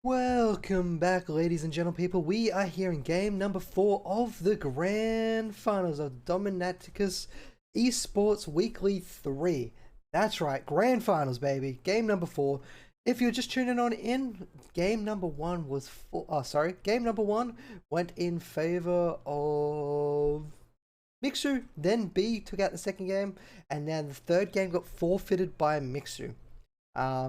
Welcome back, ladies and gentlemen people. We are here in game number 4 of the grand finals of Dominaticus Esports Weekly 3. That's right, grand finals, baby. Game number 4. If you're just tuning on in, game number 1 was game number 1 went in favor of Mixu. Then B took out the second game, and then the third game got forfeited by Mixu.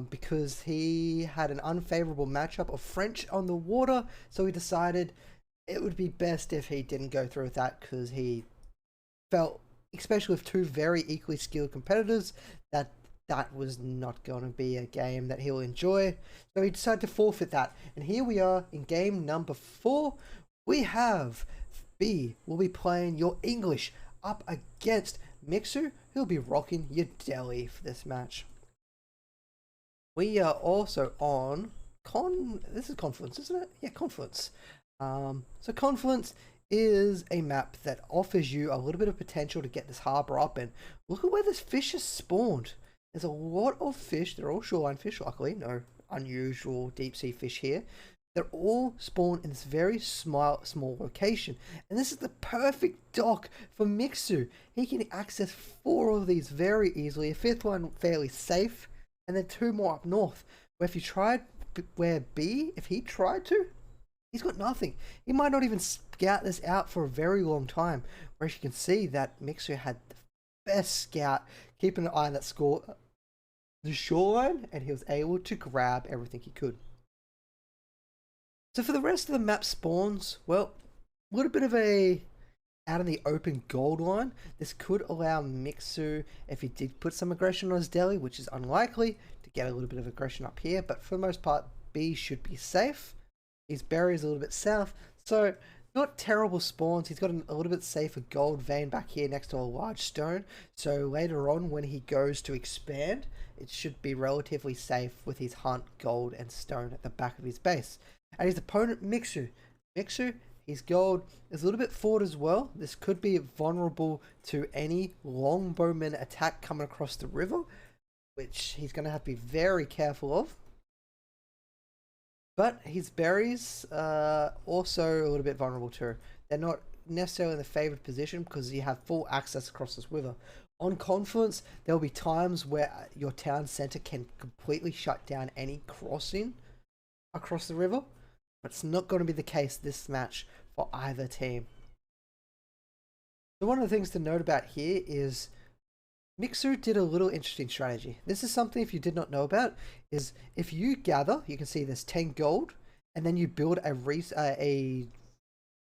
Because he had an unfavorable matchup of French on the water, so he decided it would be best if he didn't go through with that, because he felt, especially with two very equally skilled competitors, that that was not going to be a game that he'll enjoy. So he decided to forfeit that. And here we are in game number 4. We have B will be playing your English up against Mixu, who'll be rocking your Delhi for this match. We are also on this is Confluence, isn't it? Yeah, Confluence. So Confluence is a map that offers you a little bit of potential to get this harbor up, and look at where this fish is spawned. There's a lot of fish. They're all shoreline fish, luckily. No unusual deep sea fish here. They're all spawned in this very small location. And this is the perfect dock for Mixu. He can access 4 of these very easily. A 5th one fairly safe. And then 2 more up north, where if he tried to, he's got nothing. He might not even scout this out for a very long time. Whereas you can see that Mixu had the best scout, keeping an eye on that the shoreline, and he was able to grab everything he could. So for the rest of the map spawns, well, a little bit of a out in the open gold line. This could allow Mixu, if he did put some aggression on his Delhi, which is unlikely, to get a little bit of aggression up here, but for the most part B should be safe. His berry is a little bit south, so not terrible spawns. He's got a little bit safer gold vein back here next to a large stone, so later on when he goes to expand, it should be relatively safe with his hunt, gold and stone at the back of his base. And his opponent Mixu, his gold is a little bit forward as well. This could be vulnerable to any longbowman attack coming across the river, which he's going to have to be very careful of. But his berries are also a little bit vulnerable too. They're not necessarily in the favored position because you have full access across this river. On Confluence, there will be times where your town center can completely shut down any crossing across the river. But it's not going to be the case this match for either team. So one of the things to note about here is Mixu did a little interesting strategy. This is something, if you did not know about, is if you gather, you can see there's 10 gold, and then you build a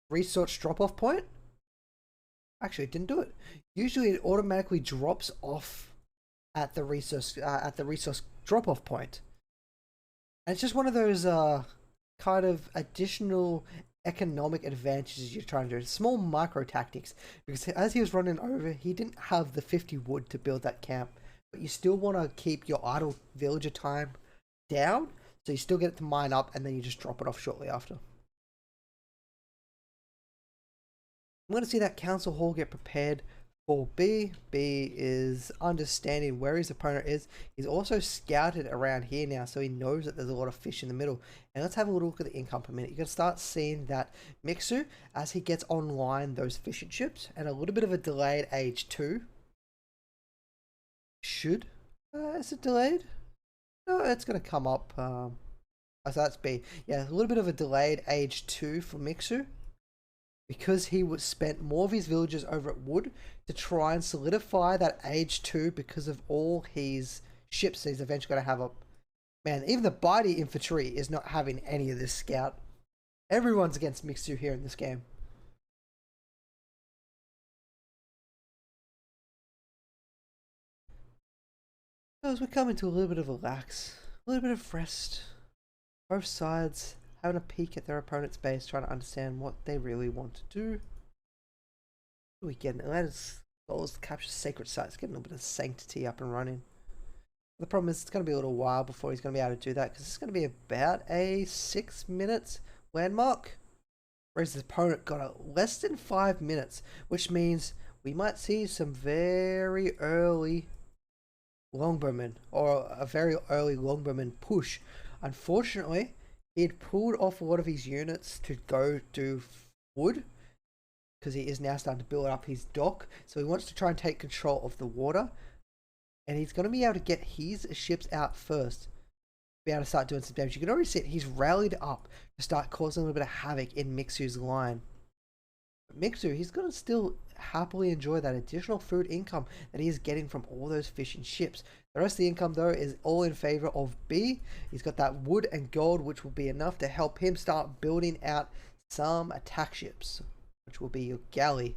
resource drop-off point. Actually, it didn't do it. Usually it automatically drops off at the resource drop-off point. And it's just one of those kind of additional economic advantages you're trying to do. Small micro tactics, because as he was running over, he didn't have the 50 wood to build that camp, but you still want to keep your idle villager time down, so you still get it to mine up, and then you just drop it off shortly after. I'm going to see that council hall get prepared for B. B is understanding where his opponent is. He's also scouted around here now, so he knows that there's a lot of fish in the middle. And let's have a look at the income per minute. You can start seeing that Mixu, as he gets online those fishing ships, and a little bit of a delayed age 2. Is it delayed? No, it's going to come up. So that's B. Yeah, a little bit of a delayed age 2 for Mixu, because he would spent more of his villagers over at Wood to try and solidify that age 2 because of all his ships he's eventually going to have up. Man, even the Bitey infantry is not having any of this scout. Everyone's against Mixu here in this game. So as we come into a little bit of a lax, a little bit of rest, both sides having a peek at their opponent's base, trying to understand what they really want to do. What are we getting? Atlantis goals to capture sacred sites, getting a little bit of sanctity up and running. The problem is it's going to be a little while before he's going to be able to do that, because it's going to be about a 6 minutes landmark, whereas his opponent got a less than 5 minutes, which means we might see some very early longbowmen, or a very early longbowman push. Unfortunately, He'd pulled off a lot of his units to go do wood because he is now starting to build up his dock. So he wants to try and take control of the water, and he's going to be able to get his ships out first. Be able to start doing some damage. You can already see it. He's rallied up to start causing a little bit of havoc in Mixu's line. But Mixu, he's going to still happily enjoy that additional food income that he is getting from all those fishing ships. The rest of the income, though, is all in favor of B. He's got that wood and gold, which will be enough to help him start building out some attack ships, which will be your galley.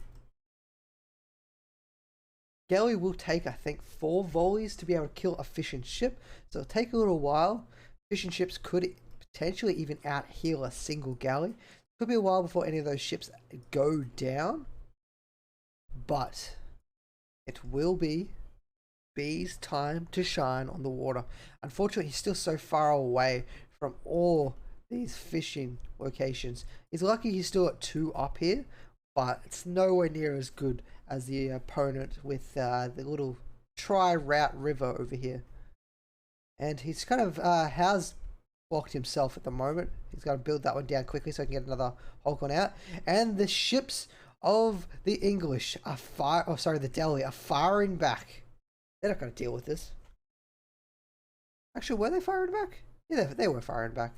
Galley will take, I think, 4 volleys to be able to kill a fishing ship, so it'll take a little while. Fishing ships could potentially even out-heal a single galley. Could be a while before any of those ships go down, but it will be B's time to shine on the water. Unfortunately, he's still so far away from all these fishing locations. He's lucky he's still at 2 up here, but it's nowhere near as good as the opponent with the little tri-route river over here. And he's kind of has blocked himself at the moment. He's got to build that one down quickly so he can get another Hulk on out. And the ships of the English are the Delhi are firing back. They're not going to deal with this. Actually, were they firing back? Yeah, they were firing back.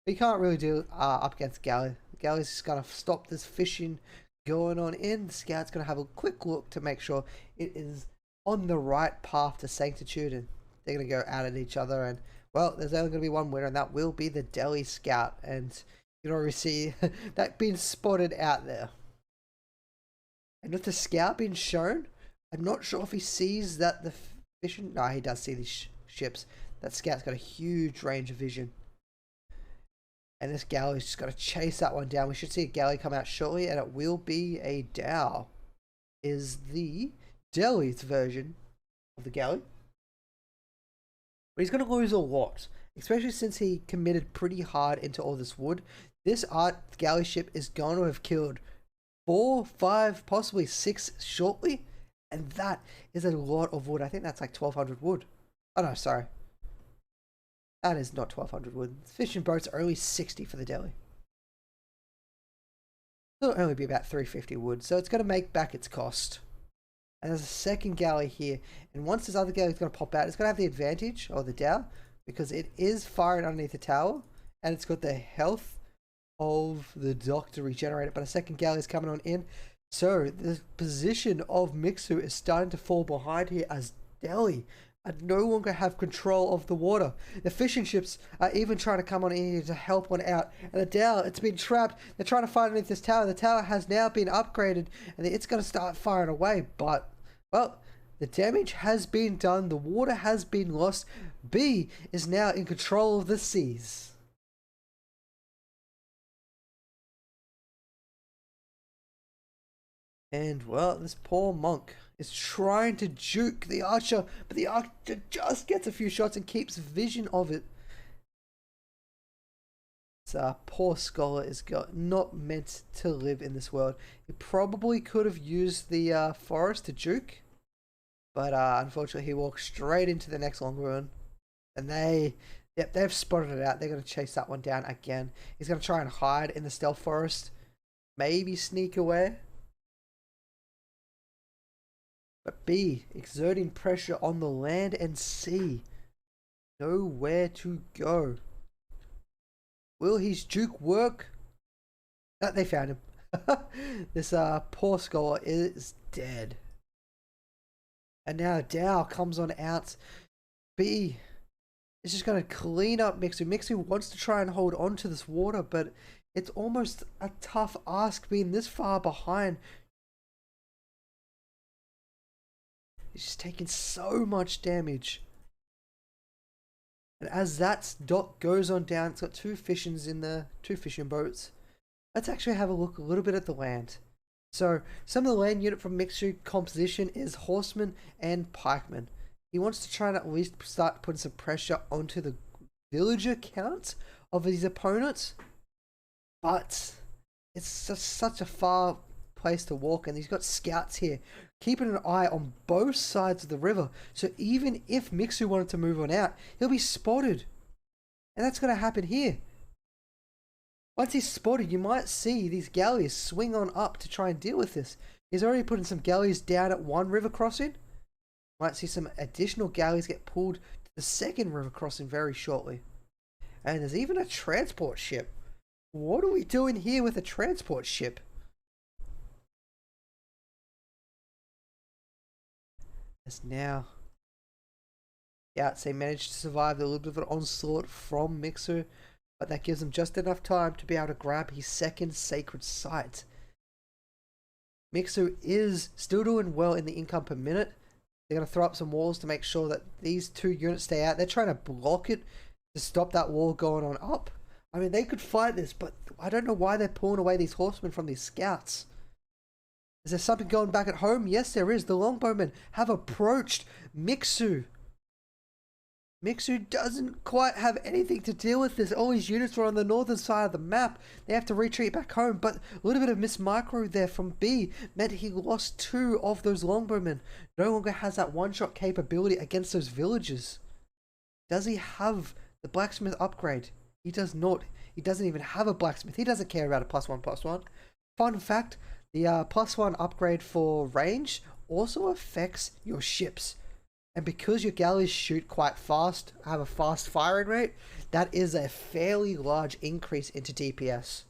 But you can't really deal up against Galley. Galley's just going to stop this fishing going on in. The scout's going to have a quick look to make sure it is on the right path to sanctitude, and they're going to go out at each other. And well, there's only going to be one winner, and that will be the Delhi scout. And you can already see that being spotted out there. And with the scout being shown, I'm not sure if he sees that the fishing. No, he does see these ships. That scout's got a huge range of vision. And this galley's just got to chase that one down. We should see a galley come out shortly, and it will be a Dow. Is the Delhi's version of the galley. But he's going to lose a lot, especially since he committed pretty hard into all this wood. This art galley ship is going to have killed 4, 5, possibly 6 shortly. And that is a lot of wood. I think that's like 1,200 wood. Oh no, sorry. That is not 1,200 wood. Fishing boats are only 60 for the Delhi. It'll only be about 350 wood, so it's going to make back its cost. And there's a second galley here, and once this other galley is going to pop out, it's going to have the advantage, or the Dow, because it is firing underneath the tower, and it's got the health of the dock to regenerate it, but a second galley is coming on in. So the position of Mixu is starting to fall behind here as Delhi no longer have control of the water. The fishing ships are even trying to come on in here to help one out. And the Dow, it's been trapped. They're trying to fight underneath this tower. The tower has now been upgraded, and it's going to start firing away. But, well, the damage has been done. The water has been lost. B is now in control of the seas. And, well, this poor monk is trying to juke the archer, but the archer just gets a few shots and keeps vision of it. This poor scholar is not meant to live in this world. He probably could have used the forest to juke, but unfortunately he walked straight into the next long ruin. And they've spotted it out. They're going to chase that one down again. He's going to try and hide in the stealth forest, maybe sneak away. But B, exerting pressure on the land and sea. Nowhere to go. Will his juke work? No, they found him. This poor scholar is dead. And now Dow comes on out. B is just going to clean up Mixu. Mixu wants to try and hold on to this water, but it's almost a tough ask being this far behind. He's just taking so much damage. And as that dock goes on down, it's got 2 fishing boats. Let's actually have a look a little bit at the land. So some of the land unit from Mixu composition is horsemen and pikemen. He wants to try and at least start putting some pressure onto the villager count of his opponents. But it's just such a far place to walk, and he's got scouts here keeping an eye on both sides of the river, so even if Mixu wanted to move on out, he'll be spotted. And that's going to happen here. Once he's spotted, you might see these galleys swing on up to try and deal with this. He's already putting some galleys down at one river crossing. Might see some additional galleys get pulled to the second river crossing very shortly. And there's even a transport ship. What are we doing here with a transport ship? As now, yeah, they managed to survive a little bit of an onslaught from Mixu, but that gives him just enough time to be able to grab his second sacred site. Mixu is still doing well in the income per minute. They're going to throw up some walls to make sure that these two units stay out. They're trying to block it to stop that wall going on up. I mean, they could fight this, but I don't know why they're pulling away these horsemen from these scouts. Is there something going back at home? Yes, there is. The longbowmen have approached Mixu. Mixu doesn't quite have anything to deal with this. All his units are on the northern side of the map. They have to retreat back home, but a little bit of miss micro there from B meant he lost two of those longbowmen. No longer has that one-shot capability against those villagers. Does he have the blacksmith upgrade? He does not. He doesn't even have a blacksmith. He doesn't care about a +1/+1. Fun fact, the +1 upgrade for range also affects your ships. And because your galleys shoot quite fast, have a fast firing rate, that is a fairly large increase into DPS.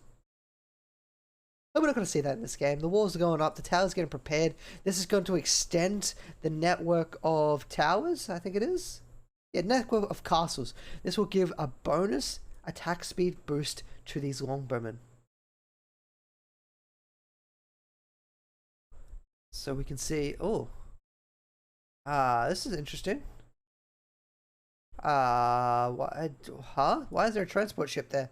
But we're not going to see that in this game. The walls are going up, the towers getting prepared. This is going to extend the network of towers, I think it is. Yeah, network of castles. This will give a bonus attack speed boost to these longbowmen. So we can see, this is interesting. Why is there a transport ship there?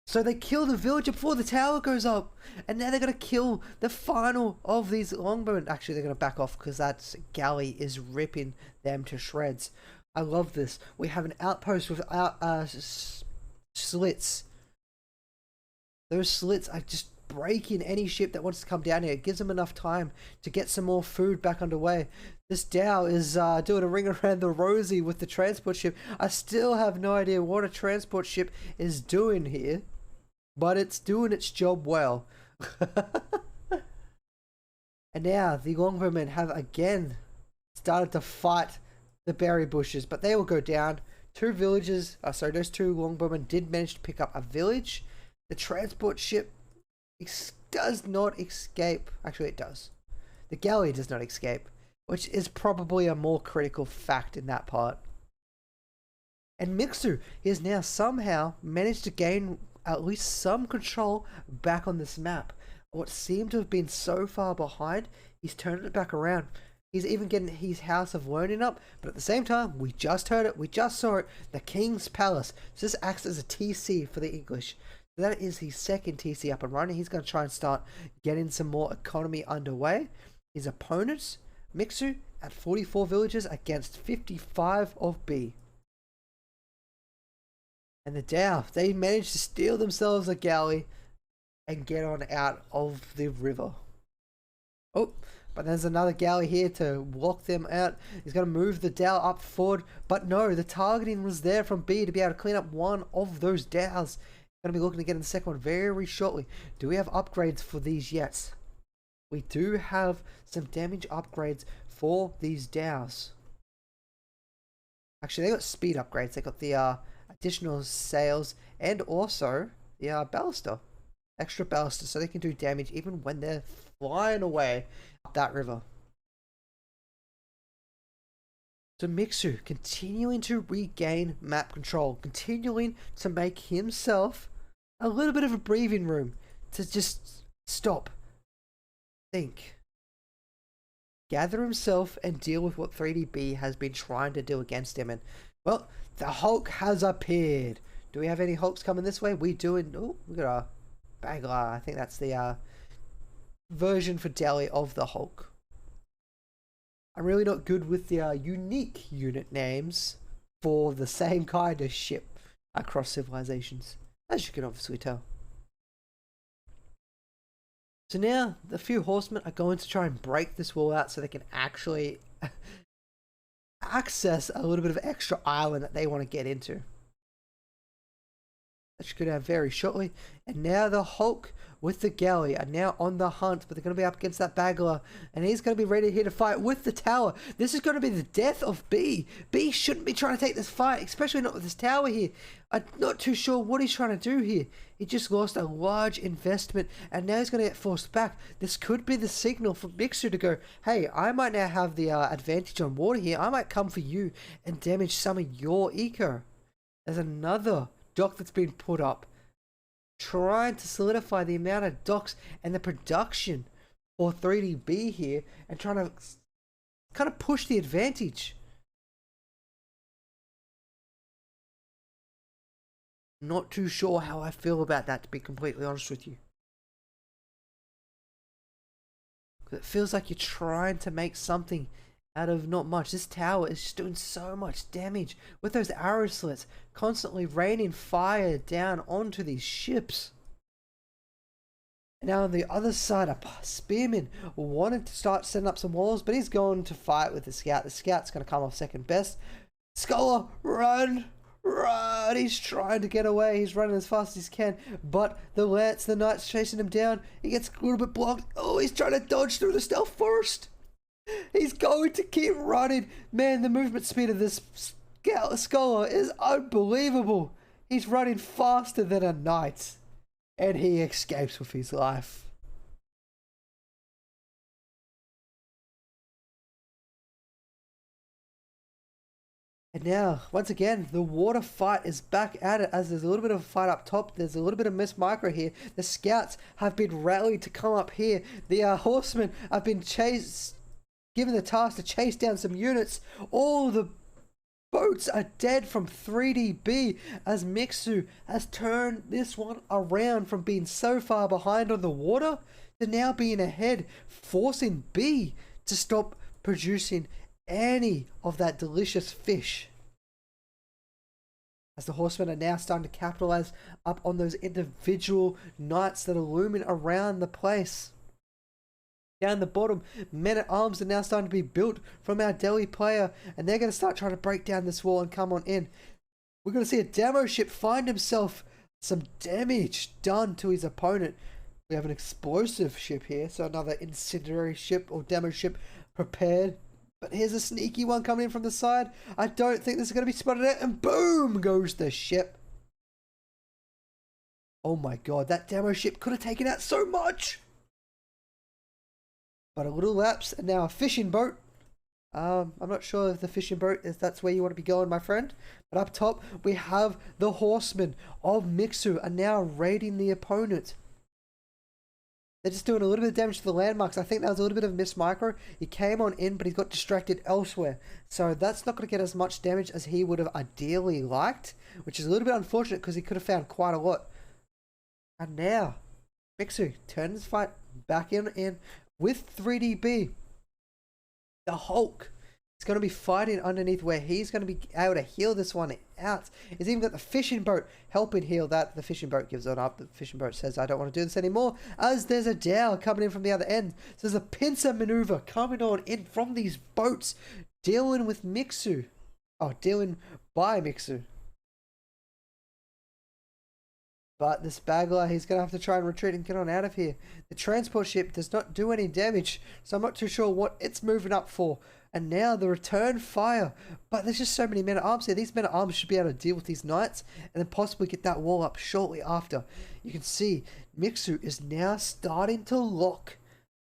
So they kill the villager before the tower goes up. And now they're going to kill the final of these longbowmen. Actually, they're going to back off because that galley is ripping them to shreds. I love this. We have an outpost without slits. Those slits are just breaking any ship that wants to come down here. It gives them enough time to get some more food back underway. This Dow is doing a ring around the rosy with the transport ship. I still have no idea what a transport ship is doing here, but it's doing its job well. And now the longbowmen have again started to fight the berry bushes, but they will go down. Two villagers, those two longbowmen did manage to pick up a village. The transport ship does not escape. Actually, it does. The galley does not escape, which is probably a more critical fact in that part. And Mixu has now somehow managed to gain at least some control back on this map. What seemed to have been so far behind, he's turned it back around. He's even getting his House of Learning up, but at the same time, we just heard it, we just saw it, the King's Palace. So this acts as a TC for the English. So that is his second TC up and running. He's going to try and start getting some more economy underway. His opponents, Mixu, at 44 villages against 55 of B. And the Dow, they managed to steal themselves a galley and get on out of the river. Oh, but there's another galley here to block them out. He's going to move the Dow up forward. But no, the targeting was there from B to be able to clean up one of those Dows. Going to be looking to get in the second one very shortly. Do we have upgrades for these yet? We do have some damage upgrades for these Dows. Actually, they got speed upgrades. They got the additional sails and also the baluster. Extra baluster so they can do damage even when they're flying away up that river. So Mixu continuing to regain map control, continuing to make himself a little bit of a breathing room to just stop, think, gather himself and deal with what 3DB has been trying to do against him. And well, the Hulk has appeared. Do we have any Hulks coming this way? We do. Oh, we got a Baglar. I think that's the version for Delhi of the Hulk. I'm really not good with the unique unit names for the same kind of ship across civilizations, as you can obviously tell. So now the few horsemen are going to try and break this wall out so they can actually access a little bit of extra island that they want to get into. That should go down very shortly. And now the Hulk with the galley are now on the hunt, but they're going to be up against that Bagler, and he's going to be ready here to fight with the tower. This is going to be the death of B. B shouldn't be trying to take this fight, especially not with this tower here. I'm not too sure what he's trying to do here. He just lost a large investment, and now he's going to get forced back. This could be the signal for Mixu to go, hey, I might now have the advantage on water here. I might come for you and damage some of your eco. There's another dock that's been put up, trying to solidify the amount of docks and the production for 3DB here, and trying to kind of push the advantage. Not too sure how I feel about that, to be completely honest with you. It feels like you're trying to make something out of not much. This tower is just doing so much damage with those arrow slits, constantly raining fire down onto these ships. And now on the other side, a spearman wanted to start setting up some walls, but he's going to fight with the scout. The scout's going to come off second best. Scholar, run! Run! He's trying to get away. He's running as fast as he can, but the knight's chasing him down. He gets a little bit blocked. Oh, he's trying to dodge through the stealth forest. He's going to keep running. Man, the movement speed of this scholar is unbelievable. He's running faster than a knight, and he escapes with his life. And now, once again, the water fight is back at it, as there's a little bit of a fight up top. There's a little bit of Miss Micro here. The scouts have been rallied to come up here. The horsemen have been given the task to chase down some units. All the boats are dead from 3DB, as Mixu has turned this one around from being so far behind on the water to now being ahead, forcing B to stop producing any of that delicious fish. As the horsemen are now starting to capitalize up on those individual knights that are looming around the place. Down the bottom, men-at-arms are now starting to be built from our Delhi player, and they're going to start trying to break down this wall and come on in. We're going to see a demo ship find himself some damage done to his opponent. We have an explosive ship here, so another incendiary ship or demo ship prepared. But here's a sneaky one coming in from the side. I don't think this is going to be spotted out, and boom goes the ship. Oh my god, that demo ship could have taken out so much. But a little lapse, and now a fishing boat. I'm not sure if the fishing boat, if that's where you want to be going, my friend. But up top, we have the horsemen of Mixu are now raiding the opponent. They're just doing a little bit of damage to the landmarks. I think that was a little bit of Miss Micro. He came on in, but he got distracted elsewhere. So that's not going to get as much damage as he would have ideally liked, which is a little bit unfortunate because he could have found quite a lot. And now, Mixu turns his fight back in with 3DB. The Hulk is going to be fighting underneath where he's going to be able to heal this one out. He's even got the fishing boat helping heal that. The fishing boat gives it up. The fishing boat says, I don't want to do this anymore, as there's a dowel coming in from the other end. So there's a pincer maneuver coming on in from these boats, dealing with Mixu. Oh, dealing by Mixu. But this Bagler, he's going to have to try and retreat and get on out of here. The transport ship does not do any damage, so I'm not too sure what it's moving up for. And now the return fire. But there's just so many men-at-arms here. These men-at-arms should be able to deal with these knights and then possibly get that wall up shortly after. You can see Mixu is now starting to lock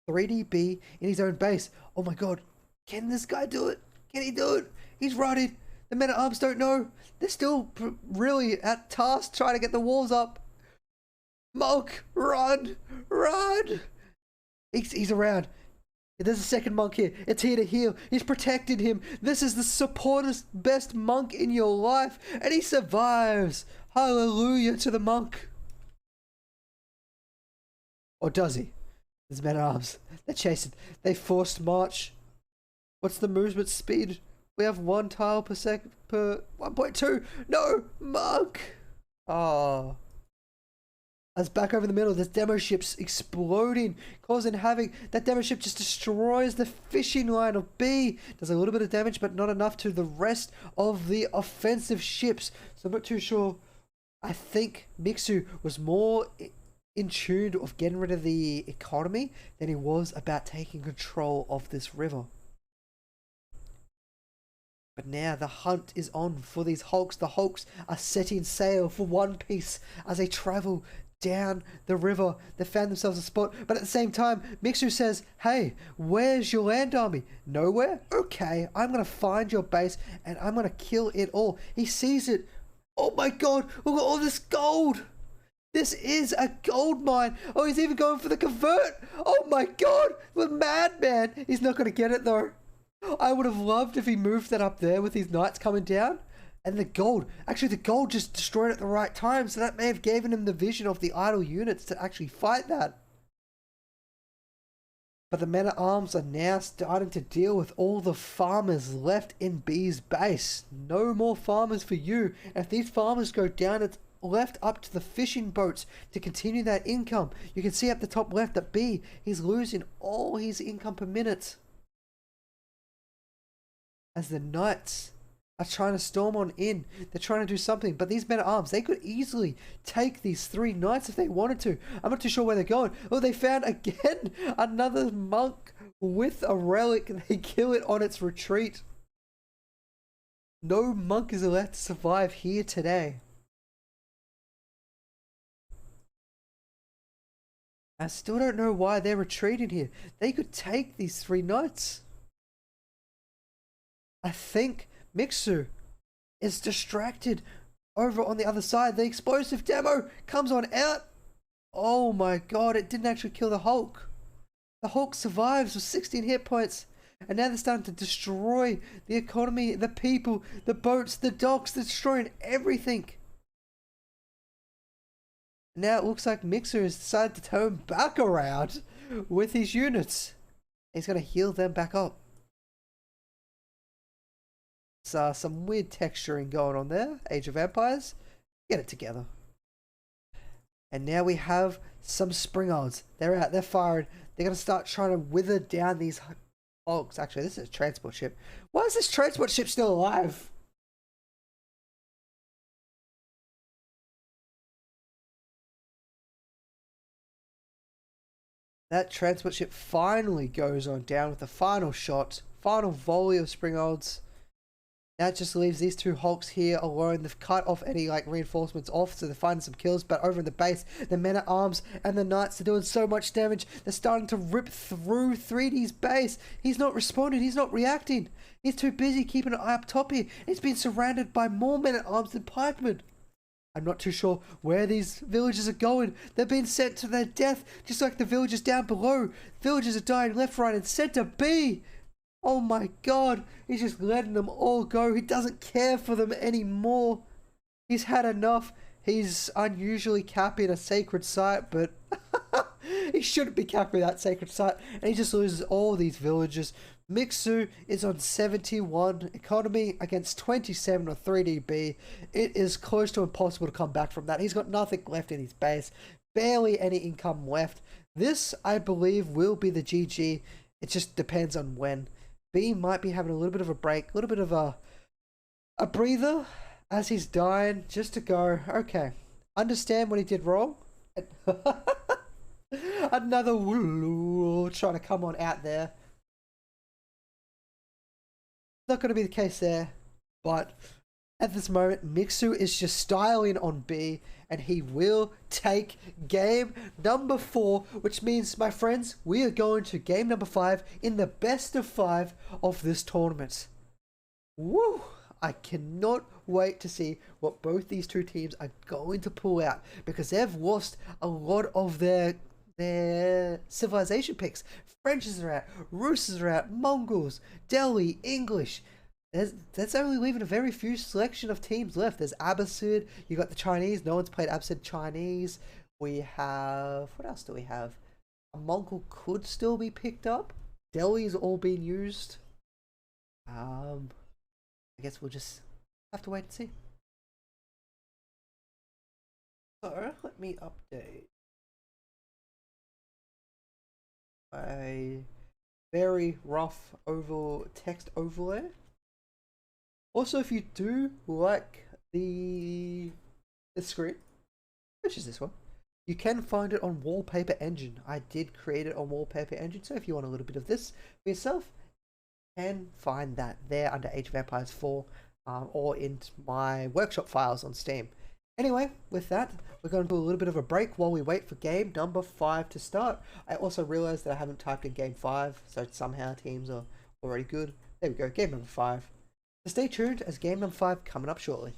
3DB in his own base. Oh my god, can this guy do it? Can he do it? He's running. The men-at-arms don't know. They're still really at task trying to get the walls up. Monk, run! Run! He's around. There's a second monk here. It's here to heal. He's protected him. This is the supportest, best monk in your life. And he survives. Hallelujah to the monk. Or does he? There's men-at-arms. They're chasing. They forced march. What's the movement speed? We have 1 tile per second per 1.2. No! Monk! Oh. As back over the middle, this demo ship's exploding, causing havoc. That demo ship just destroys the fishing line of B. Does a little bit of damage, but not enough to the rest of the offensive ships. So I'm not too sure I think Mixu was more in tune of getting rid of the economy than he was about taking control of this river. But now the hunt is on for these Hulks. The Hulks are setting sail for One Piece as they travel down the river. They found themselves a spot, but at the same time, Mixu says, "Hey, where's your land army? Nowhere? Okay, I'm gonna find your base and I'm gonna kill it all." He sees it. Oh my god, look at all this gold! This is a gold mine! Oh, he's even going for the convert! Oh my god, the madman! He's not gonna get it though. I would have loved if he moved that up there with his knights coming down. And the gold, actually the gold just destroyed at the right time, so that may have given him the vision of the idle units to actually fight that. But the men-at-arms are now starting to deal with all the farmers left in B's base. No more farmers for you. And if these farmers go down, it's left up to the fishing boats to continue that income. You can see up the top left that B, he's losing all his income per minute. As the knights are trying to storm on in. They're trying to do something. But these men-at-arms, they could easily take these 3 knights if they wanted to. I'm not too sure where they're going. Oh, they found again another monk with a relic. And they kill it on its retreat. No monk is allowed to survive here today. I still don't know why they're retreating here. They could take these 3 knights. I think Mixu is distracted over on the other side. The explosive demo comes on out. Oh my god, it didn't actually kill the Hulk. The Hulk survives with 16 hit points. And now they're starting to destroy the economy, the people, the boats, the docks. They're destroying everything. Now it looks like Mixu has decided to turn back around with his units. He's going to heal them back up. Some weird texturing going on there. Age of Empires. Get it together. And now we have some Springolds. They're out. They're firing. They're going to start trying to wither down these Hulks. Actually, this is a transport ship. Why is this transport ship still alive? That transport ship finally goes on down with the final shot. Final volley of Springolds. That just leaves these 2 Hulks here alone. They've cut off any reinforcements off, so they're finding some kills. But over in the base, the men-at-arms and the knights are doing so much damage. They're starting to rip through 3D's base. He's not responding. He's not reacting. He's too busy keeping an eye up top here. He's been surrounded by more men-at-arms than pikemen. I'm not too sure where these villagers are going. They're being sent to their death, just like the villagers down below. Villagers are dying left, right, and centre. B! Oh my god, he's just letting them all go. He doesn't care for them anymore. He's had enough. He's unusually capping a sacred site, but he shouldn't be capping that sacred site. And he just loses all these villagers. Mixu is on 71 economy against 27 on 3DB. It is close to impossible to come back from that. He's got nothing left in his base. Barely any income left. This, I believe, will be the GG. It just depends on when. B might be having a little bit of a break, a little bit of a breather as he's dying, just to go, okay, understand what he did wrong. Another woo trying to come on out there. Not going to be the case there, but at this moment, Mixu is just styling on B, and he will take game number 4, which means, my friends, we are going to game number 5 in the best of 5 of this tournament. Woo! I cannot wait to see what both these 2 teams are going to pull out, because they've lost a lot of their civilization picks. Frenches are out, Russes are out, Mongols, Delhi, English. That's only leaving a very few selection of teams left. There's Abbasid, you got the Chinese, no one's played Abbasid Chinese. We have, what else do we have? A Mongol could still be picked up. Delhi's all being used. I guess we'll just have to wait and see. So, let me update a very rough oval text overlay. Also, if you do like the this screen, which is this one. You can find it on Wallpaper Engine. I did create it on Wallpaper Engine, so if you want a little bit of this for yourself, you can find that there under Age of Empires 4 or in my workshop files on Steam. Anyway, with that, we're going to do a little bit of a break while we wait for game number 5 to start. I also realized that I haven't typed in game 5, so somehow teams are already good. There we go, game number 5. So stay tuned as game number 5 coming up shortly.